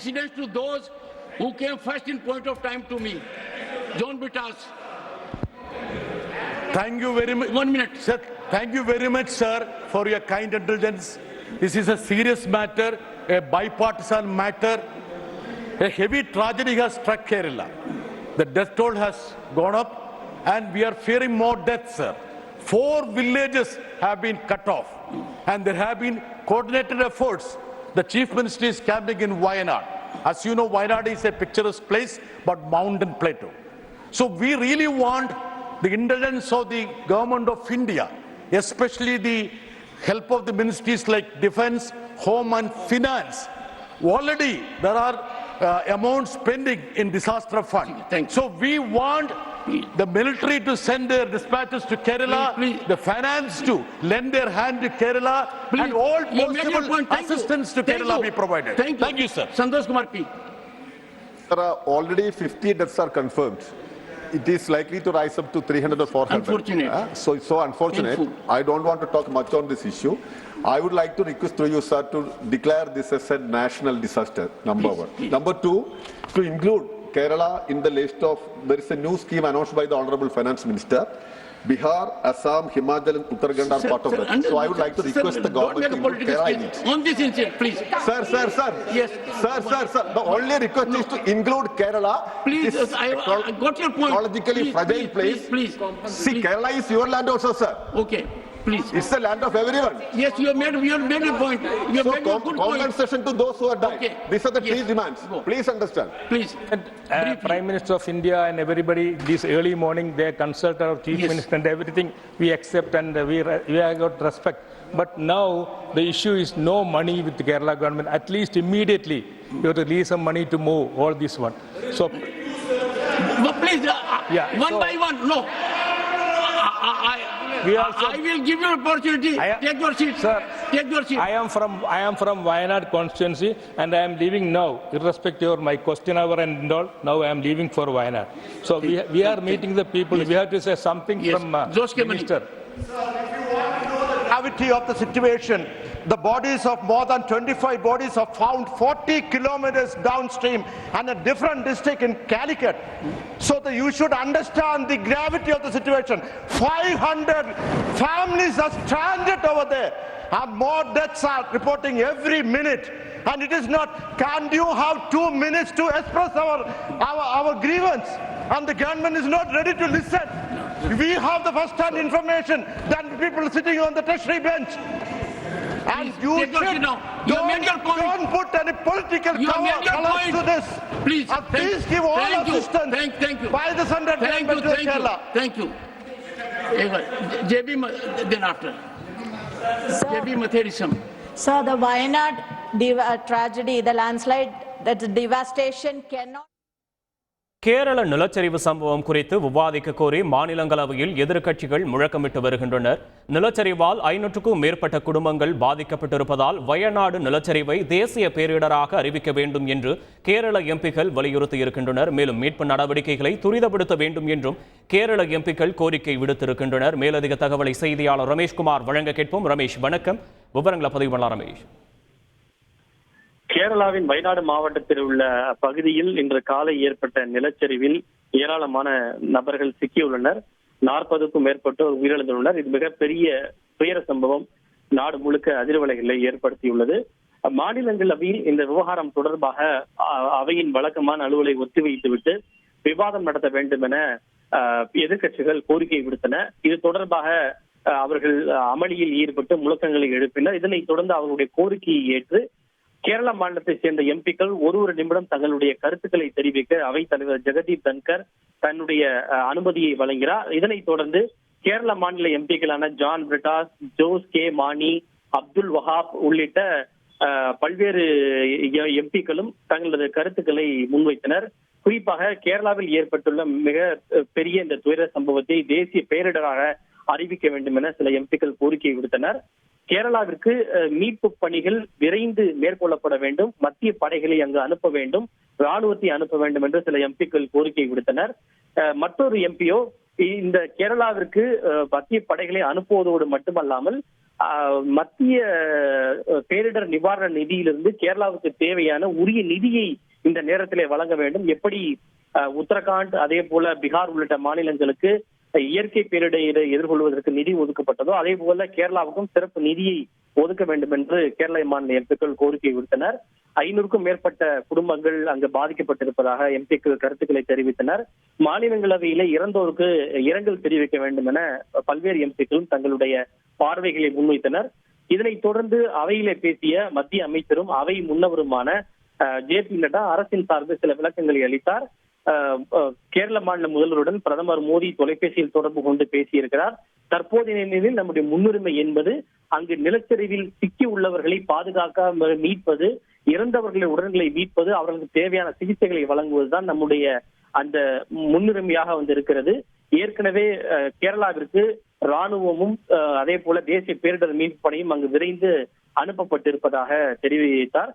precedence to those who came first in point of time to me. John Bittas. Thank you very much. 1 minute. Sir, thank you very much, sir, for your kind indulgence. This is a serious matter, a bipartisan matter. A heavy tragedy has struck Kerala. The death toll has gone up and we are fearing more deaths, sir. 4 villages have been cut off and there have been coordinated efforts. The Chief Minister is camping in Wayanad. As you know, Wayanad is a picturesque place but mountain plateau. So we really want the indulgence of the government of India, especially the help of the ministries like Defence, Home and Finance. Already there are amounts pending in disaster fund. So we want the military to send their dispatches to Kerala, the finance to lend their hand to Kerala, and all possible assistance to Kerala be provided. Thank you, sir. Santosh Kumar P. There are already 50 deaths are confirmed. It is likely to rise up to 300 or 400. Unfortunate. So it's so unfortunate. Painful. I don't want to talk much on this issue. I would like to request through you, sir, to declare this as a national disaster, number one. Number two, to include Kerala in the list of, there is a new scheme announced by the Honorable Finance Minister. Bihar, Assam, Himachal and Uttarakhand are part of that. So I would like to request the government to include Kerala in it. On this incident, please. Sir. Yes. Sir. The only request is to include Kerala. Please, I got your point. Ecologically fragile place. Please. See, Kerala is your land also, sir. Okay, please. It's the land of everyone. Yes, you have made a point. You have made a good point. Compensation to those who are died. Okay. These are the 3 demands. Go. Please understand. Please. Prime Minister of India and everybody, this early morning, they consult our Chief Minister and everything we accept and we have got respect. But now the issue is no money with the Kerala government. At least immediately you have to release some money to move all this one. So, But please, one by one. No. I will give you opportunity. Take your seat. Sir, take your seat. I am from Wayanad constituency and I am leaving now, irrespective of my question hour and all. Now I am leaving for Wayanad. So we are meeting the people. We have to say something from Minister. Gravity of the situation. The bodies of more than 25 bodies are found 40 kilometers downstream and a different district in Calicut. So you should understand the gravity of the situation. 500 families are stranded over there and more deaths are reporting every minute. And it is not, can you have 2 minutes to express our grievance? And the government is not ready to listen. We have the first-hand information than people sitting on the tertiary bench. And you don't put any political colors to this. Please, please give all assistance thank you. by the Central Government to Kerala. Thank you. JB, then after. JB Matherisam. Sir, the Wayanad tragedy, the landslide, that devastation cannot. Kerala நிலச்சரிவு சம்பவம் குறித்து விவாதிக்க கோரி மாநிலங்களவையில் எதிர்க்கட்சிகள் முழக்கமிட்டு வருகின்றனர். நிலச்சரிவால் 500க்கும் மேற்பட்ட குடும்பங்கள் பாதிக்கப்பட்டிருப்பதால் வயநாடு நிலச்சரிவை தேசிய பேரிடராக அறிவிக்க வேண்டும் என்று கேரள எம்பிக்கள் வலியுறுத்தி இருக்கின்றனர். மேலும் மீட்பு நடவடிக்கைகளை துரிதப்படுத்த வேண்டும் என்றும் கேரள எம்பிக்கள் கோரிக்கை விடுத்திருக்கின்றனர். மேலதிக தகவலை செய்தியாளர் ரமேஷ்குமார் வழங்க கேட்போம். ரமேஷ், வணக்கம். விவரங்களை பதிவு பண்ணலாம் ரமேஷ். கேரளாவின் வயநாடு மாவட்டத்தில் உள்ள பகுதியில் இன்று காலை ஏற்பட்ட நிலச்சரிவில் ஏராளமான நபர்கள் சிக்கியுள்ளனர். 40க்கும் மேற்பட்டோர் உயிரிழந்துள்ளனர். இது மிகப்பெரிய துயர சம்பவம் நாடு முழுக்க அதிர்வலைகளை ஏற்படுத்தியுள்ளது. மாநிலங்களவையில் இந்த விவகாரம் தொடர்பாக அவையின் வழக்கமான அலுவலை ஒத்திவைத்துவிட்டு விவாதம் நடத்த வேண்டும் என எதிர்க்கட்சிகள் கோரிக்கை விடுத்தன. இது தொடர்பாக அவர்கள் அமளியில் ஈடுபட்டு முழக்கங்களை எழுப்பினர். இதனைத் தொடர்ந்து அவர்களுடைய கோரிக்கையை ஏற்று கேரள மாநிலத்தை சேர்ந்த எம்பிக்கள் ஒரு நிமிடம் தங்களுடைய கருத்துக்களை தெரிவிக்க அவைத் தலைவர் ஜெகதீப் தன்கர் தன்னுடைய அனுமதியை வழங்கினார். இதனைத் தொடர்ந்து கேரள மாநில எம்பிக்களான ஜான் பிரிட்டாஸ், ஜோஸ் கே மானி, அப்துல் வஹாப் உள்ளிட்ட பல்வேறு எம்பிக்களும் தங்களது கருத்துக்களை முன்வைத்தனர். குறிப்பாக கேரளாவில் ஏற்பட்டுள்ள மிக பெரிய இந்த துயர சம்பவத்தை தேசிய பேரிடராக அறிவிக்க வேண்டும் என சில எம்பிக்கள் கோரிக்கை விடுத்தனர். கேரளாவிற்கு மீட்பு பணிகள் விரைந்து மேற்கொள்ளப்பட வேண்டும், மத்திய படைகளை அங்கு அனுப்ப வேண்டும், ராணுவத்தை அனுப்ப வேண்டும் என்று சில எம்பிக்கள் கோரிக்கை விடுத்தனர். மற்றொரு எம்பியோ இந்த கேரளாவிற்கு மத்திய படைகளை அனுப்புவதோடு மட்டுமல்லாமல் மத்திய பேரிடர் நிவாரண நிதியிலிருந்து கேரளாவுக்கு தேவையான உரிய நிதியை இந்த நேரத்திலே வழங்க வேண்டும். எப்படி உத்தரகாண்ட் அதே போல பீகார் உள்ளிட்ட மாநிலங்களுக்கு இயற்கை பேரிடரை எதிர்கொள்வதற்கு நிதி ஒதுக்கப்பட்டதோ அதே போல கேரளாவுக்கும் சிறப்பு நிதியை ஒதுக்க வேண்டும் என்று கேரள மாநில எம்பிக்கள் கோரிக்கை விடுத்தனர். 500க்கும் மேற்பட்ட குடும்பங்கள் அங்கு பாதிக்கப்பட்டிருப்பதாக எம்பிக்கள் கருத்துக்களை தெரிவித்தனர். மாநிலங்களவையில இறந்தோருக்கு இரங்கல் தெரிவிக்க வேண்டும் என பல்வேறு எம்பிக்களும் தங்களுடைய பார்வைகளை முன்வைத்தனர். இதனைத் தொடர்ந்து அவையிலே பேசிய மத்திய அமைச்சரும் அவை முன்னவருமான ஜே.பி. நட்டா அரசின் சார்பில் சில விளக்கங்களை அளித்தார். கேரள மாநில முதல்வருடன் பிரதமர் மோடி தொலைபேசியில் தொடர்பு கொண்டு பேசியிருக்கிறார். தற்போதைய நிலையில் நம்முடைய முன்னுரிமை என்பது அங்கு நிலச்சரிவில் சிக்கி உள்ளவர்களை பாதுகாக்க மீட்பது, இறந்தவர்களின் உடல்களை மீட்பது, அவர்களுக்கு தேவையான சிகிச்சைகளை வழங்குவதுதான் நம்முடைய அந்த முன்னுரிமையாக இருக்கிறது. ஏற்கனவே கேரளாவிற்கு ராணுவமும் அதே போல தேசிய பேரிடர் மீட்பு படையும் அங்கு விரைந்து அனுப்பப்பட்டிருப்பதாக தெரிவித்தார்.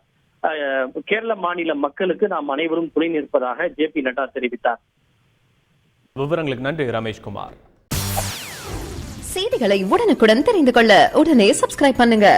கேரள மாநில மக்களுக்கு நாம் அனைவரும் துணை நிற்பதாக ஜே.பி. நட்டா தெரிவித்தார். விவரங்களுக்கு நன்றி ரமேஷ்குமார். செய்திகளை உடனுக்குடன் தெரிந்து கொள்ள உடனே சப்ஸ்கிரைப் பண்ணுங்க.